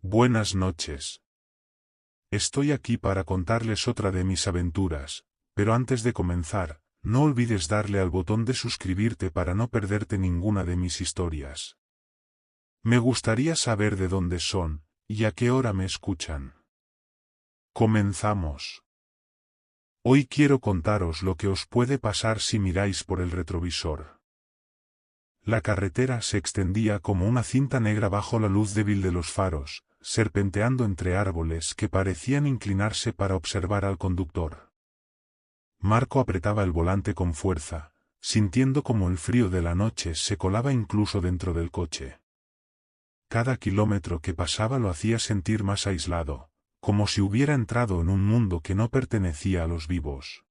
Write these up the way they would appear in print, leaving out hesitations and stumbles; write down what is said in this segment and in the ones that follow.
Buenas noches. Estoy aquí para contarles otra de mis aventuras, pero antes de comenzar, no olvides darle al botón de suscribirte para no perderte ninguna de mis historias. Me gustaría saber de dónde son, y a qué hora me escuchan. Comenzamos. Hoy quiero contaros lo que os puede pasar si miráis por el retrovisor. La carretera se extendía como una cinta negra bajo la luz débil de los faros, serpenteando entre árboles que parecían inclinarse para observar al conductor. Marco apretaba el volante con fuerza, sintiendo como el frío de la noche se colaba incluso dentro del coche. Cada kilómetro que pasaba lo hacía sentir más aislado, como si hubiera entrado en un mundo que no pertenecía a los vivos.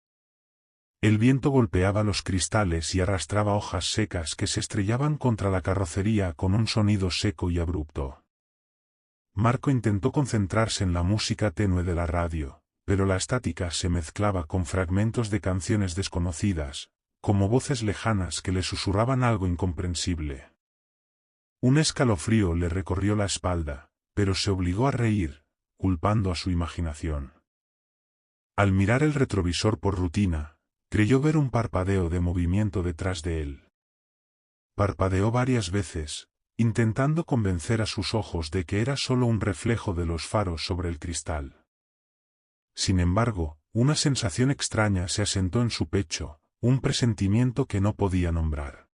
El viento golpeaba los cristales y arrastraba hojas secas que se estrellaban contra la carrocería con un sonido seco y abrupto. Marco intentó concentrarse en la música tenue de la radio, pero la estática se mezclaba con fragmentos de canciones desconocidas, como voces lejanas que le susurraban algo incomprensible. Un escalofrío le recorrió la espalda, pero se obligó a reír, culpando a su imaginación. Al mirar el retrovisor por rutina, creyó ver un parpadeo de movimiento detrás de él. Parpadeó varias veces, intentando convencer a sus ojos de que era solo un reflejo de los faros sobre el cristal. Sin embargo, una sensación extraña se asentó en su pecho, un presentimiento que no podía nombrar.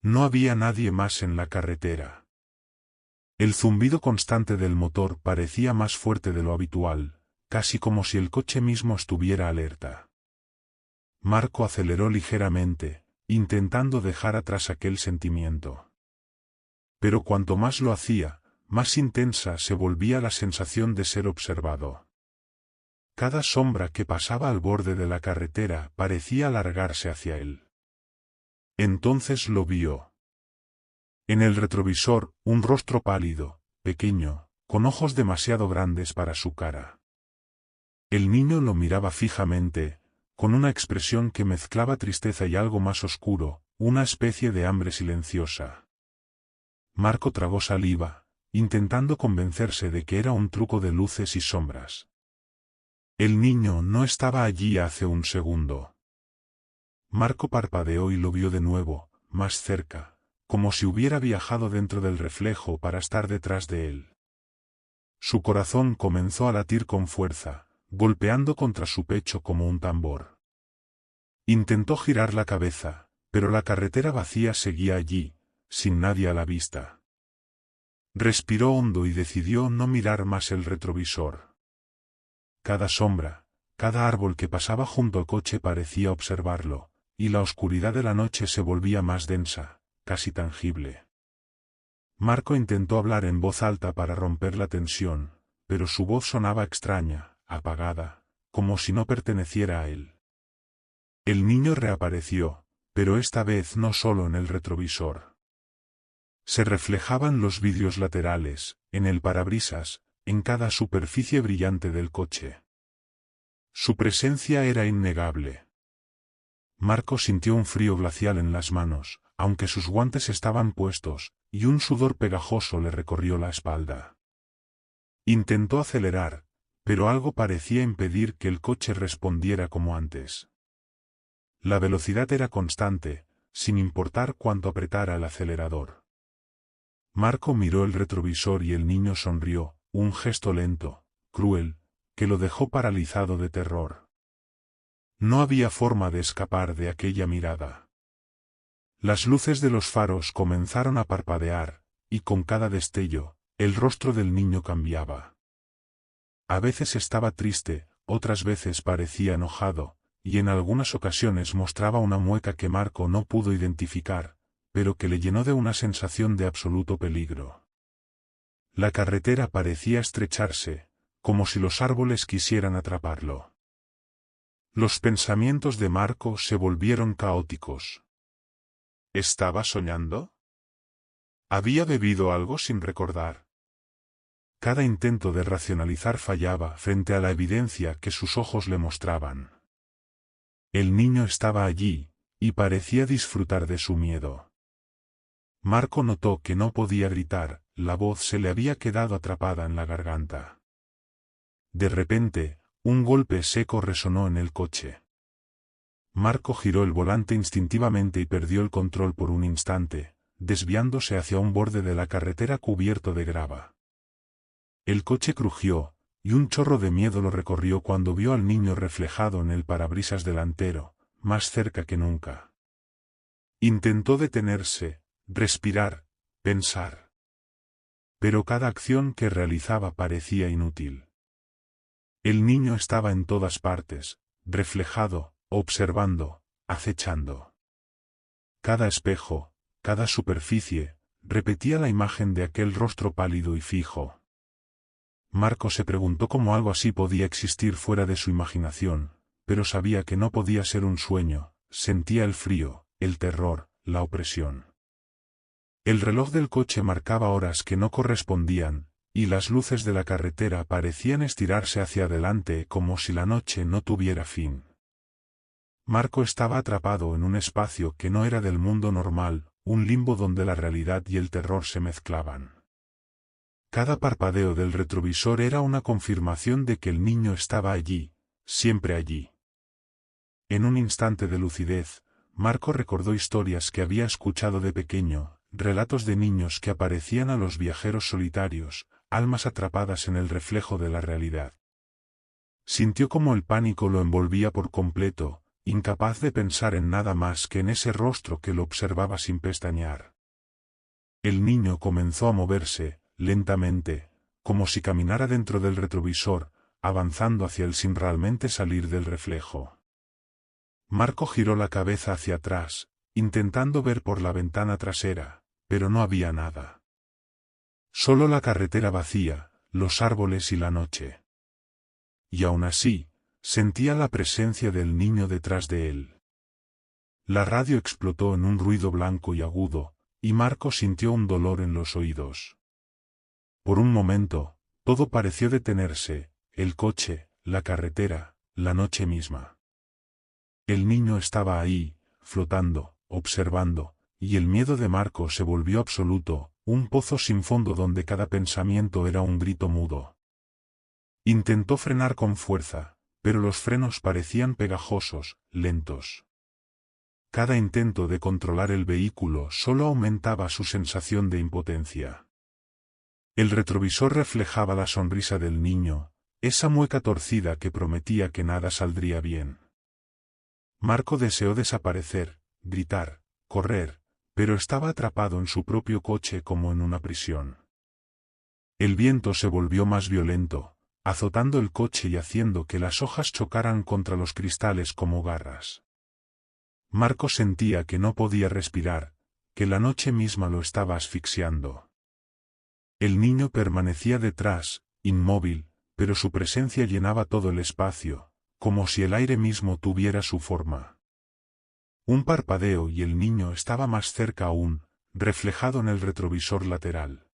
No había nadie más en la carretera. El zumbido constante del motor parecía más fuerte de lo habitual, casi como si el coche mismo estuviera alerta. Marco aceleró ligeramente, intentando dejar atrás aquel sentimiento. Pero cuanto más lo hacía, más intensa se volvía la sensación de ser observado. Cada sombra que pasaba al borde de la carretera parecía alargarse hacia él. Entonces lo vio. En el retrovisor, un rostro pálido, pequeño, con ojos demasiado grandes para su cara. El niño lo miraba fijamente, con una expresión que mezclaba tristeza y algo más oscuro, una especie de hambre silenciosa. Marco tragó saliva, intentando convencerse de que era un truco de luces y sombras. El niño no estaba allí hace un segundo. Marco parpadeó y lo vio de nuevo, más cerca, como si hubiera viajado dentro del reflejo para estar detrás de él. Su corazón comenzó a latir con fuerza, golpeando contra su pecho como un tambor. Intentó girar la cabeza, pero la carretera vacía seguía allí, sin nadie a la vista. Respiró hondo y decidió no mirar más el retrovisor. Cada sombra, cada árbol que pasaba junto al coche parecía observarlo, y la oscuridad de la noche se volvía más densa, casi tangible. Marco intentó hablar en voz alta para romper la tensión, pero su voz sonaba extraña, apagada, como si no perteneciera a él. El niño reapareció, pero esta vez no solo en el retrovisor. Se reflejaban los vidrios laterales, en el parabrisas, en cada superficie brillante del coche. Su presencia era innegable. Marco sintió un frío glacial en las manos, aunque sus guantes estaban puestos, y un sudor pegajoso le recorrió la espalda. Intentó acelerar, pero algo parecía impedir que el coche respondiera como antes. La velocidad era constante, sin importar cuánto apretara el acelerador. Marco miró el retrovisor y el niño sonrió, un gesto lento, cruel, que lo dejó paralizado de terror. No había forma de escapar de aquella mirada. Las luces de los faros comenzaron a parpadear, y con cada destello, el rostro del niño cambiaba. A veces estaba triste, otras veces parecía enojado, y en algunas ocasiones mostraba una mueca que Marco no pudo identificar, pero que le llenó de una sensación de absoluto peligro. La carretera parecía estrecharse, como si los árboles quisieran atraparlo. Los pensamientos de Marco se volvieron caóticos. ¿Estaba soñando? ¿Había bebido algo sin recordar? Cada intento de racionalizar fallaba frente a la evidencia que sus ojos le mostraban. El niño estaba allí, y parecía disfrutar de su miedo. Marco notó que no podía gritar, la voz se le había quedado atrapada en la garganta. De repente, un golpe seco resonó en el coche. Marco giró el volante instintivamente y perdió el control por un instante, desviándose hacia un borde de la carretera cubierto de grava. El coche crujió, y un chorro de miedo lo recorrió cuando vio al niño reflejado en el parabrisas delantero, más cerca que nunca. Intentó detenerse, respirar, pensar. Pero cada acción que realizaba parecía inútil. El niño estaba en todas partes, reflejado, observando, acechando. Cada espejo, cada superficie, repetía la imagen de aquel rostro pálido y fijo. Marco se preguntó cómo algo así podía existir fuera de su imaginación, pero sabía que no podía ser un sueño, sentía el frío, el terror, la opresión. El reloj del coche marcaba horas que no correspondían, y las luces de la carretera parecían estirarse hacia adelante como si la noche no tuviera fin. Marco estaba atrapado en un espacio que no era del mundo normal, un limbo donde la realidad y el terror se mezclaban. Cada parpadeo del retrovisor era una confirmación de que el niño estaba allí, siempre allí. En un instante de lucidez, Marco recordó historias que había escuchado de pequeño, relatos de niños que aparecían a los viajeros solitarios, almas atrapadas en el reflejo de la realidad. Sintió como el pánico lo envolvía por completo, incapaz de pensar en nada más que en ese rostro que lo observaba sin pestañear. El niño comenzó a moverse, lentamente, como si caminara dentro del retrovisor, avanzando hacia él sin realmente salir del reflejo. Marco giró la cabeza hacia atrás, intentando ver por la ventana trasera, pero no había nada. Solo la carretera vacía, los árboles y la noche. Y aún así, sentía la presencia del niño detrás de él. La radio explotó en un ruido blanco y agudo, y Marco sintió un dolor en los oídos. Por un momento, todo pareció detenerse, el coche, la carretera, la noche misma. El niño estaba ahí, flotando, observando, y el miedo de Marco se volvió absoluto, un pozo sin fondo donde cada pensamiento era un grito mudo. Intentó frenar con fuerza, pero los frenos parecían pegajosos, lentos. Cada intento de controlar el vehículo solo aumentaba su sensación de impotencia. El retrovisor reflejaba la sonrisa del niño, esa mueca torcida que prometía que nada saldría bien. Marco deseó desaparecer, gritar, correr, pero estaba atrapado en su propio coche como en una prisión. El viento se volvió más violento, azotando el coche y haciendo que las hojas chocaran contra los cristales como garras. Marco sentía que no podía respirar, que la noche misma lo estaba asfixiando. El niño permanecía detrás, inmóvil, pero su presencia llenaba todo el espacio, como si el aire mismo tuviera su forma. Un parpadeo y el niño estaba más cerca aún, reflejado en el retrovisor lateral.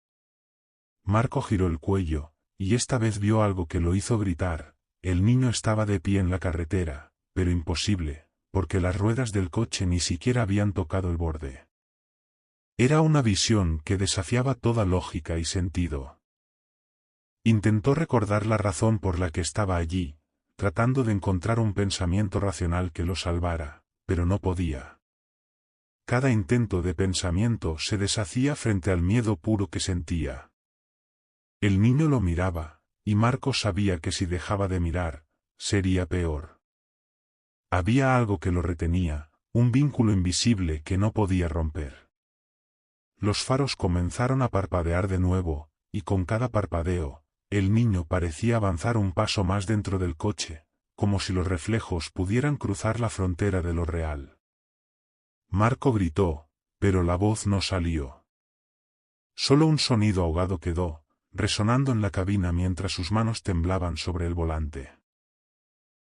Marco giró el cuello, y esta vez vio algo que lo hizo gritar. El niño estaba de pie en la carretera, pero imposible, porque las ruedas del coche ni siquiera habían tocado el borde. Era una visión que desafiaba toda lógica y sentido. Intentó recordar la razón por la que estaba allí, tratando de encontrar un pensamiento racional que lo salvara, pero no podía. Cada intento de pensamiento se deshacía frente al miedo puro que sentía. El niño lo miraba, y Marco sabía que si dejaba de mirar, sería peor. Había algo que lo retenía, un vínculo invisible que no podía romper. Los faros comenzaron a parpadear de nuevo, y con cada parpadeo, el niño parecía avanzar un paso más dentro del coche, como si los reflejos pudieran cruzar la frontera de lo real. Marco gritó, pero la voz no salió. Solo un sonido ahogado quedó, resonando en la cabina mientras sus manos temblaban sobre el volante.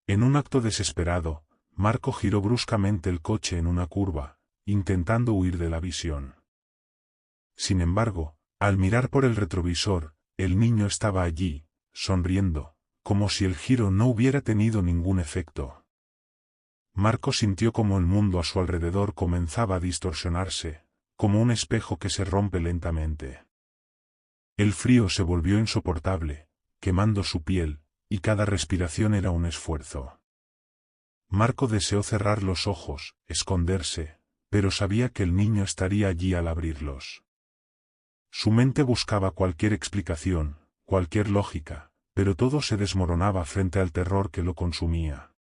En un acto desesperado, Marco giró bruscamente el coche en una curva, intentando huir de la visión. Sin embargo, al mirar por el retrovisor, el niño estaba allí, sonriendo, como si el giro no hubiera tenido ningún efecto. Marco sintió como el mundo a su alrededor comenzaba a distorsionarse, como un espejo que se rompe lentamente. El frío se volvió insoportable, quemando su piel, y cada respiración era un esfuerzo. Marco deseó cerrar los ojos, esconderse, pero sabía que el niño estaría allí al abrirlos. Su mente buscaba cualquier explicación, cualquier lógica, pero todo se desmoronaba frente al terror que lo consumía.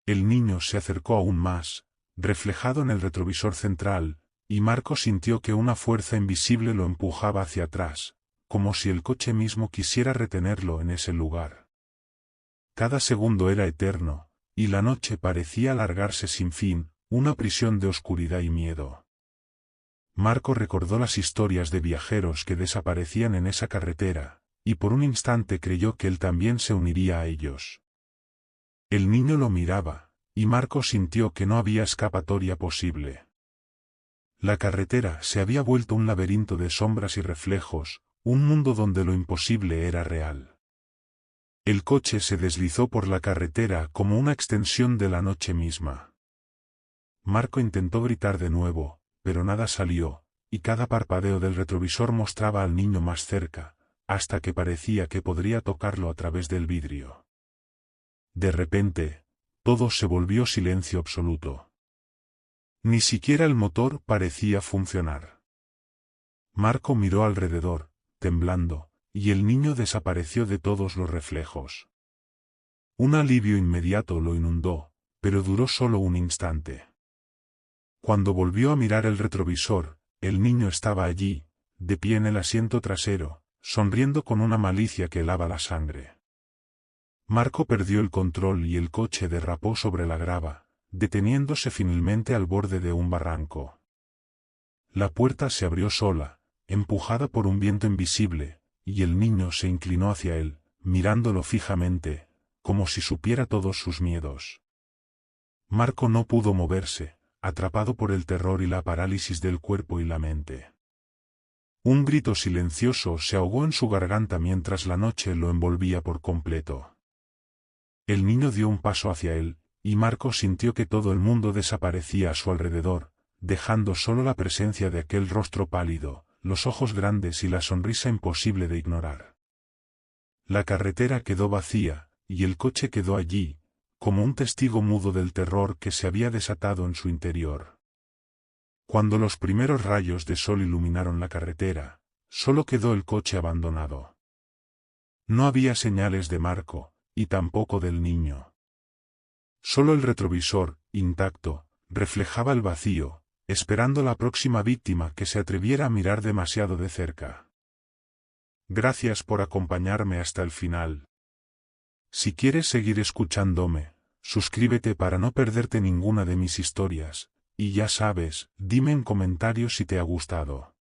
El niño se acercó aún más, reflejado en el retrovisor central, y Marco sintió que una fuerza invisible lo empujaba hacia atrás, como si el coche mismo quisiera retenerlo en ese lugar. Cada segundo era eterno, y la noche parecía alargarse sin fin, una prisión de oscuridad y miedo. Marco recordó las historias de viajeros que desaparecían en esa carretera, y por un instante creyó que él también se uniría a ellos. El niño lo miraba, y Marco sintió que no había escapatoria posible. La carretera se había vuelto un laberinto de sombras y reflejos, un mundo donde lo imposible era real. El coche se deslizó por la carretera como una extensión de la noche misma. Marco intentó gritar de nuevo, pero nada salió, y cada parpadeo del retrovisor mostraba al niño más cerca, hasta que parecía que podría tocarlo a través del vidrio. De repente, todo se volvió silencio absoluto. Ni siquiera el motor parecía funcionar. Marco miró alrededor, temblando, y el niño desapareció de todos los reflejos. Un alivio inmediato lo inundó, pero duró solo un instante. Cuando volvió a mirar el retrovisor, el niño estaba allí, de pie en el asiento trasero, sonriendo con una malicia que helaba la sangre. Marco perdió el control y el coche derrapó sobre la grava, deteniéndose finalmente al borde de un barranco. La puerta se abrió sola, empujada por un viento invisible, y el niño se inclinó hacia él, mirándolo fijamente, como si supiera todos sus miedos. Marco no pudo moverse, atrapado por el terror y la parálisis del cuerpo y la mente. Un grito silencioso se ahogó en su garganta mientras la noche lo envolvía por completo. El niño dio un paso hacia él, y Marco sintió que todo el mundo desaparecía a su alrededor, dejando solo la presencia de aquel rostro pálido, los ojos grandes y la sonrisa imposible de ignorar. La carretera quedó vacía, y el coche quedó allí, como un testigo mudo del terror que se había desatado en su interior. Cuando los primeros rayos de sol iluminaron la carretera, solo quedó el coche abandonado. No había señales de Marco, y tampoco del niño. Solo el retrovisor, intacto, reflejaba el vacío, esperando la próxima víctima que se atreviera a mirar demasiado de cerca. Gracias por acompañarme hasta el final. Si quieres seguir escuchándome, suscríbete para no perderte ninguna de mis historias, y ya sabes, dime en comentarios si te ha gustado.